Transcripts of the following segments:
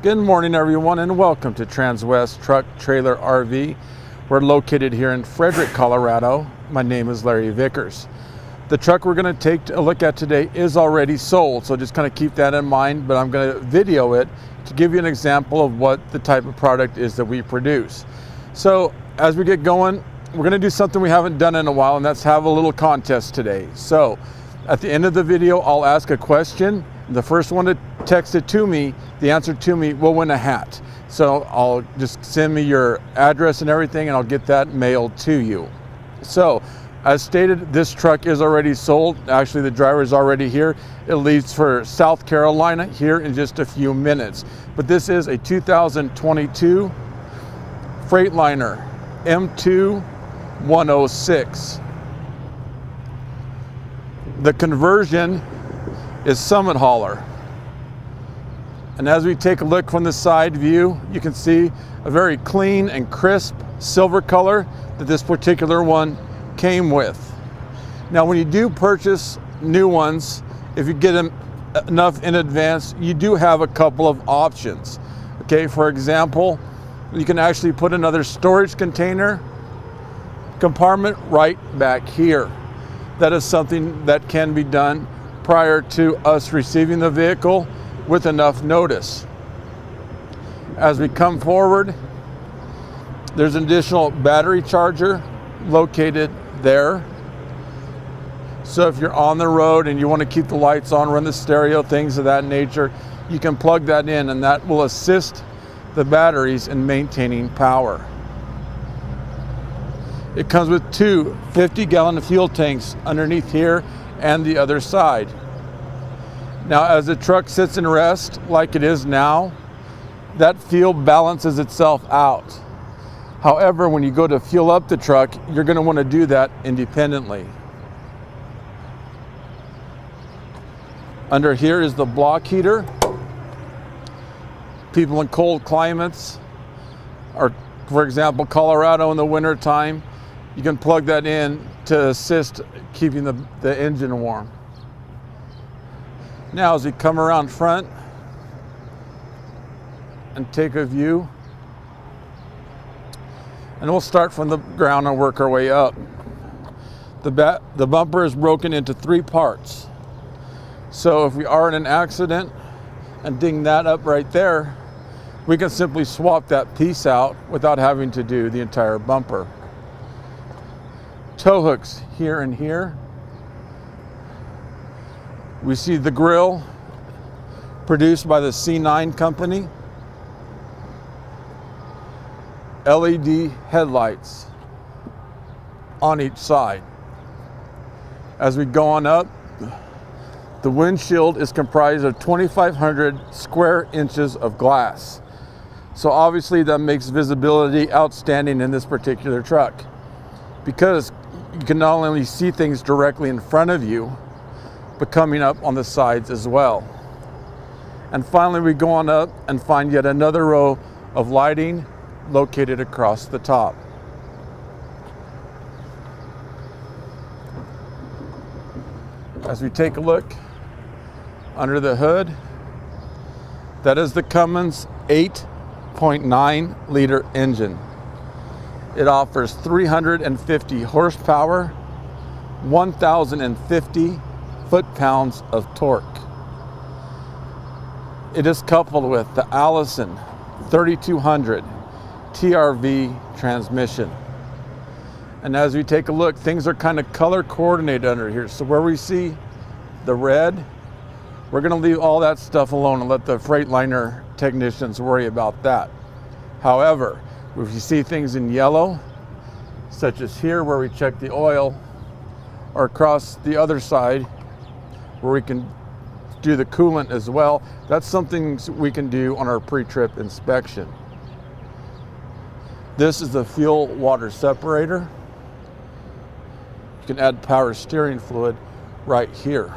Good morning, everyone, and welcome to Transwest Truck Trailer RV. We're located here in Frederick, Colorado. My name is Larry Vickers. The truck we're going to take a look at today is already sold, so just kind of keep that in mind, but I'm going to video it to give you an example of what the type of product is that we produce. So as we get going, we're going to do something we haven't done in a while, and that's have a little contest today. So at the end of the video, I'll ask a question. The first one to text it to me, the answer to me, will win a hat. So I'll just send me your address and everything, and I'll get that mailed to you. So as stated, this truck is already sold. Actually, the driver is already here. It leaves for South Carolina here in just a few minutes. But this is a 2022 Freightliner M2 106. The conversion is Summit Hauler. And as we take a look from the side view, you can see a very clean and crisp silver color that this particular one came with. Now, when you do purchase new ones, if you get them enough in advance, you do have a couple of options. Okay, for example, you can actually put another storage container compartment right back here. That is something that can be done prior to us receiving the vehicle with enough notice. As we come forward, there's an additional battery charger located there. So if you're on the road and you want to keep the lights on, run the stereo, things of that nature, you can plug that in, and that will assist the batteries in maintaining power. It comes with two 50-gallon fuel tanks underneath here and the other side. Now, as the truck sits in rest like it is now, that fuel balances itself out. However, when you go to fuel up the truck, you're going to want to do that independently. Under here is the block heater. People in cold climates, or for example, Colorado in the winter time, you can plug that in to assist keeping the engine warm. Now, as we come around front and take a view, and we'll start from the ground and work our way up. The bumper is broken into three parts. So if we are in an accident and ding that up right there, we can simply swap that piece out without having to do the entire bumper. Tow hooks here and here. We see the grille produced by the C9 company. LED headlights on each side. As we go on up, the windshield is comprised of 2,500 square inches of glass. So obviously that makes visibility outstanding in this particular truck, because you can not only see things directly in front of you, but coming up on the sides as well. And finally, we go on up and find yet another row of lighting located across the top. As we take a look under the hood, that is the Cummins 8.9 liter engine. It offers 350 horsepower, 1,050 foot-pounds of torque. It is coupled with the Allison 3200 TRV transmission. And as we take a look, things are kind of color coordinated under here. So where we see the red, we're going to leave all that stuff alone and let the Freightliner technicians worry about that. However, if you see things in yellow, such as here where we check the oil, or across the other side where we can do the coolant as well, that's something we can do on our pre-trip inspection. This is the fuel water separator. You can add power steering fluid right here.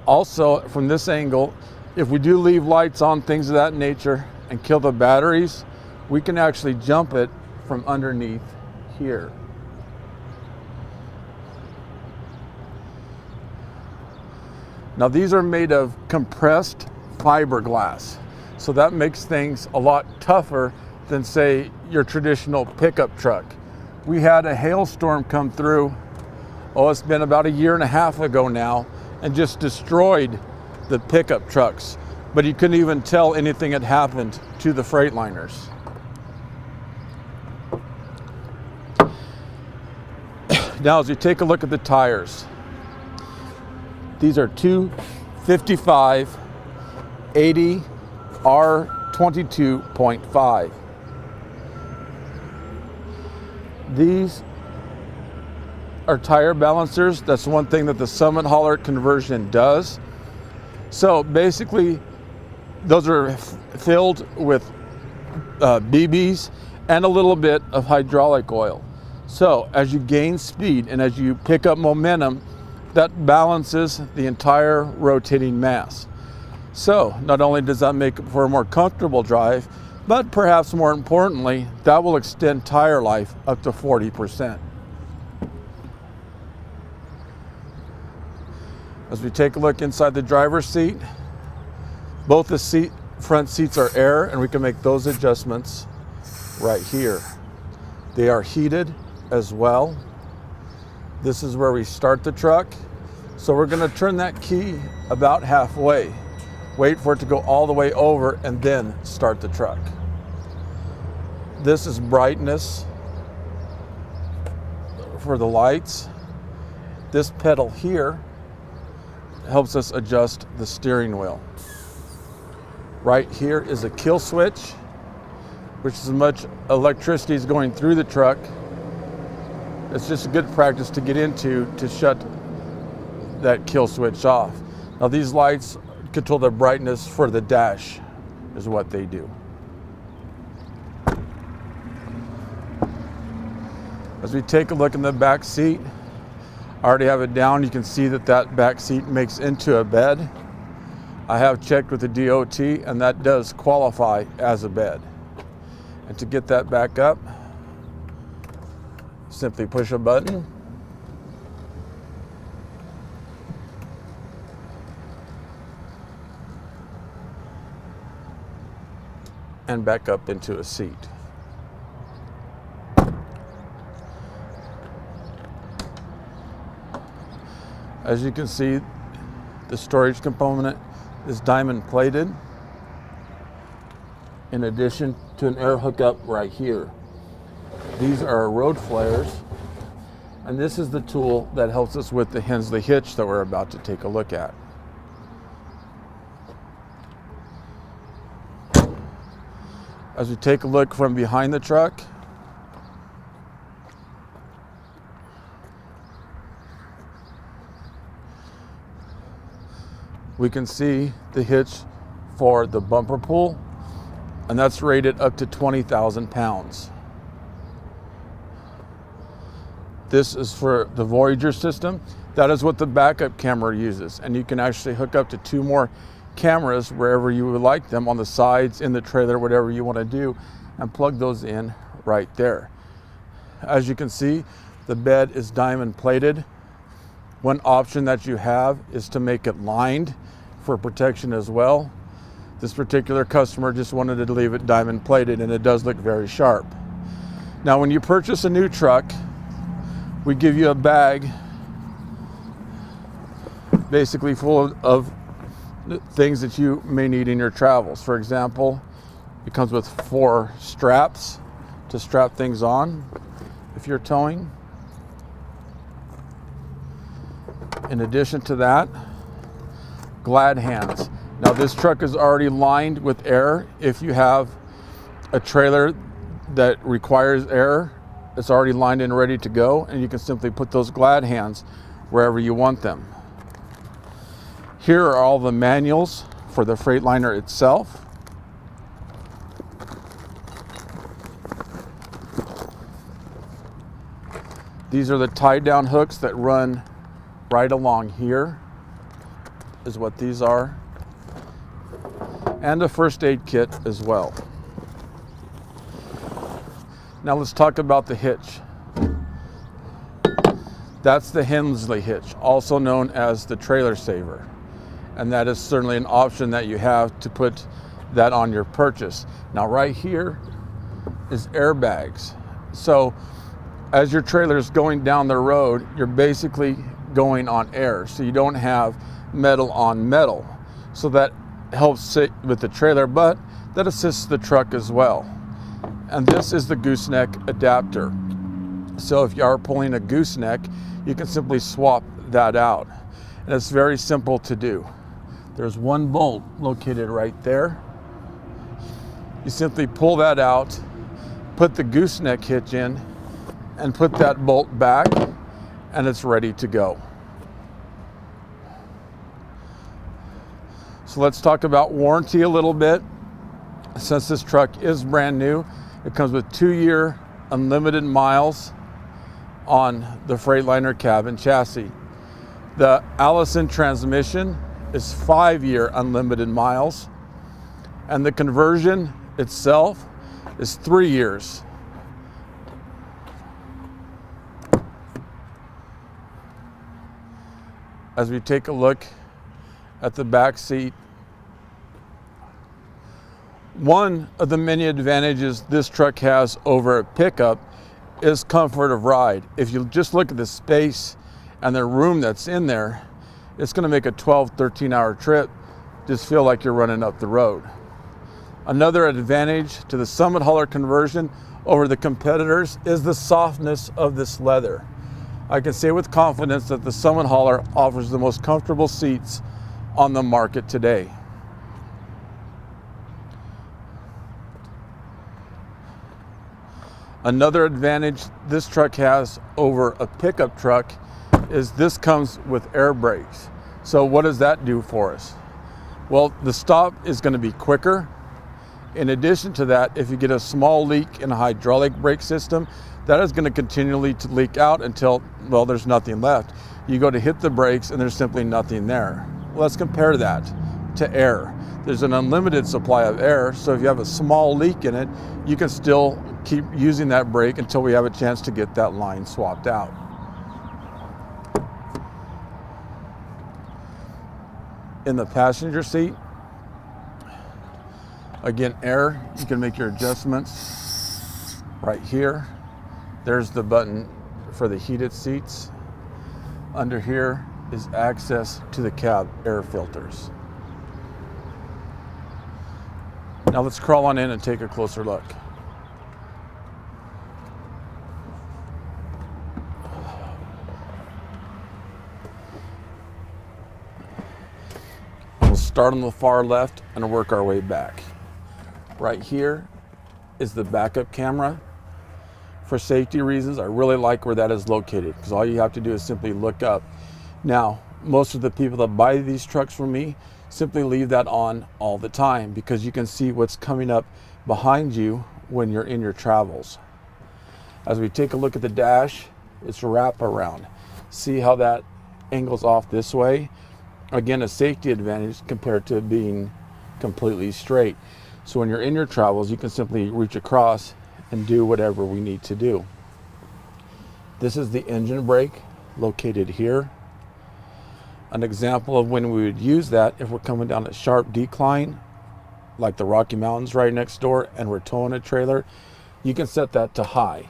Also, from this angle, if we do leave lights on, things of that nature, and kill the batteries, we can actually jump it from underneath here. Now these are made of compressed fiberglass. So that makes things a lot tougher than, say, your traditional pickup truck. We had a hailstorm come through, it's been about 1.5 years ago now, and just destroyed the pickup trucks. But you couldn't even tell anything had happened to the Freightliners. Now, as you take a look at the tires, these are 255 80 R22.5. These are tire balancers. That's one thing that the Summit Hauler conversion does. So basically, those are filled with BBs and a little bit of hydraulic oil. So as you gain speed and as you pick up momentum, that balances the entire rotating mass. So not only does that make it for a more comfortable drive, but perhaps more importantly, that will extend tire life up to 40%. As we take a look inside the driver's seat, both the front seats are air, and we can make those adjustments right here. They are heated as well. This is where we start the truck. So we're going to turn that key about halfway, wait for it to go all the way over, and then start the truck. This is brightness for the lights. This pedal here helps us adjust the steering wheel. Right here is a kill switch, which is as much electricity is going through the truck. It's just a good practice to get into to shut that kill switch off. Now these lights control the brightness for the dash, is what they do. As we take a look in the back seat, I already have it down. You can see that that back seat makes into a bed. I have checked with the DOT, and that does qualify as a bed. And to get that back up, simply push a button. And back up into a seat. As you can see, the storage component is diamond plated, in addition to an air hookup right here. These are road flares, and this is the tool that helps us with the Hensley hitch that we're about to take a look at. As we take a look from behind the truck, we can see the hitch for the bumper pull, and that's rated up to 20,000 pounds. This is for the Voyager system. That is what the backup camera uses, and you can actually hook up to 2 more cameras wherever you would like them, on the sides, in the trailer, whatever you want to do, and plug those in right there. As you can see, the bed is diamond plated. One option that you have is to make it lined for protection as well. This particular customer just wanted to leave it diamond plated, and it does look very sharp. Now, when you purchase a new truck, we give you a bag basically full of things that you may need in your travels. For example, it comes with 4 straps to strap things on if you're towing. In addition to that, glad hands. Now this truck is already lined with air. If you have a trailer that requires air, it's already lined and ready to go, and you can simply put those glad hands wherever you want them. Here are all the manuals for the Freightliner itself. These are the tie down hooks that run right along here, is what these are, and a first aid kit as well. Now let's talk about the hitch. That's the Hensley hitch, also known as the trailer saver, and that is certainly an option that you have to put that on your purchase. Now right here is airbags. So as your trailer is going down the road, you're basically going on air. So you don't have metal on metal. So that helps sit with the trailer, but that assists the truck as well. And this is the gooseneck adapter. So if you are pulling a gooseneck, you can simply swap that out. And it's very simple to do. There's one bolt located right there. You simply pull that out, put the gooseneck hitch in, and put that bolt back, and it's ready to go. So let's talk about warranty a little bit. Since this truck is brand new, it comes with 2-year unlimited miles on the Freightliner cab and chassis. The Allison transmission is 5-year unlimited miles, and the conversion itself is 3 years. As we take a look at the back seat, one of the many advantages this truck has over a pickup is comfort of ride. If you just look at the space and the room that's in there, it's going to make a 12-13 hour trip just feel like you're running up the road. Another advantage to the Summit Hauler conversion over the competitors is the softness of this leather. I can say with confidence that the Summit Hauler offers the most comfortable seats on the market today. Another advantage this truck has over a pickup truck is this comes with air brakes. So what does that do for us? Well, the stop is going to be quicker. In addition to that, if you get a small leak in a hydraulic brake system, that is going to continually to leak out until, well, there's nothing left. You go to hit the brakes and there's simply nothing there. Well, let's compare that to air. There's an unlimited supply of air, so if you have a small leak in it, you can still keep using that brake until we have a chance to get that line swapped out. In the passenger seat, again, air, you can make your adjustments right here. There's the button for the heated seats. Under here is access to the cab air filters. Now let's crawl on in and take a closer look. We'll start on the far left and work our way back. Right here is the backup camera. For safety reasons, I really like where that is located because all you have to do is simply look up. Now, most of the people that buy these trucks from me simply leave that on all the time because you can see what's coming up behind you when you're in your travels. As we take a look at the dash, it's a wrap around. See how that angles off this way? Again, a safety advantage compared to being completely straight. So when you're in your travels, you can simply reach across and do whatever we need to do. This is the engine brake located here. An example of when we would use that if we're coming down a sharp decline, like the Rocky Mountains right next door, and we're towing a trailer, you can set that to high.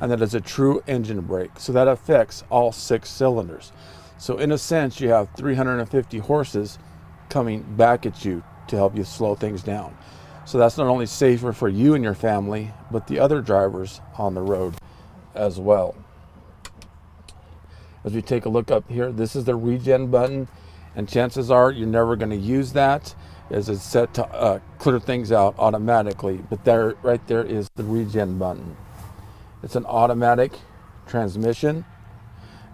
And that is a true engine brake. So that affects all 6 cylinders. So in a sense, you have 350 horses coming back at you to help you slow things down. So that's not only safer for you and your family, but the other drivers on the road as well. As we take a look up here, this is the regen button, and chances are you're never going to use that as it's set to clear things out automatically. But there, right there is the regen button. It's an automatic transmission.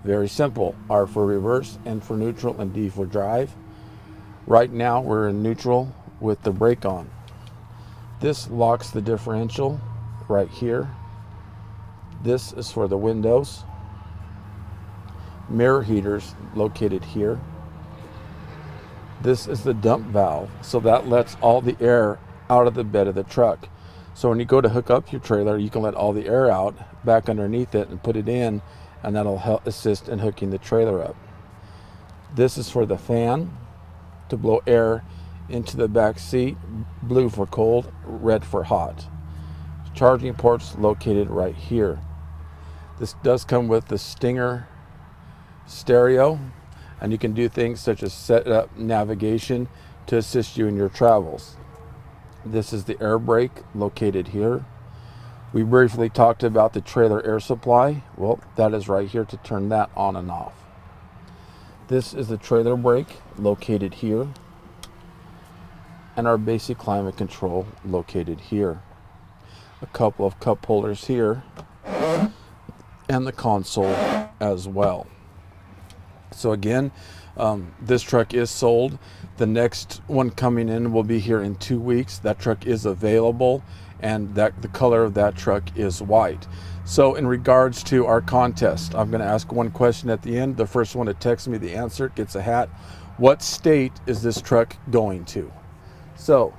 Very simple. R for reverse, N for neutral, and D for drive. Right now we're in neutral with the brake on. This locks the differential right here. This is for the windows. Mirror heaters located here. This is the dump valve, so that lets all the air out of the bed of the truck. So when you go to hook up your trailer, you can let all the air out back underneath it and put it in, and that'll help assist in hooking the trailer up. This is for the fan to blow air into the back seat, blue for cold, red for hot. Charging ports located right here. This does come with the Stinger stereo, and you can do things such as set up navigation to assist you in your travels. This is the air brake located here. We briefly talked about the trailer air supply. Well, that is right here to turn that on and off. This is the trailer brake located here, and our basic climate control located here. A couple of cup holders here, and the console as well. So again, this truck is sold. The next one coming in will be here in 2 weeks. That truck is available, and the color of that truck is white. So in regards to our contest, I'm going to ask one question at the end. The first one to text me the answer gets a hat. What state is this truck going to? So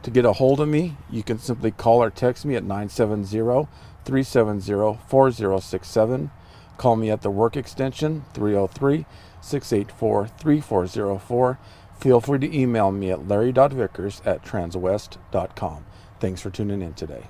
to get a hold of me, you can simply call or text me at 970-370-4067. Call me at the work extension 303-684-3404. Feel free to email me at larry.vickers@transwest.com. Thanks for tuning in today.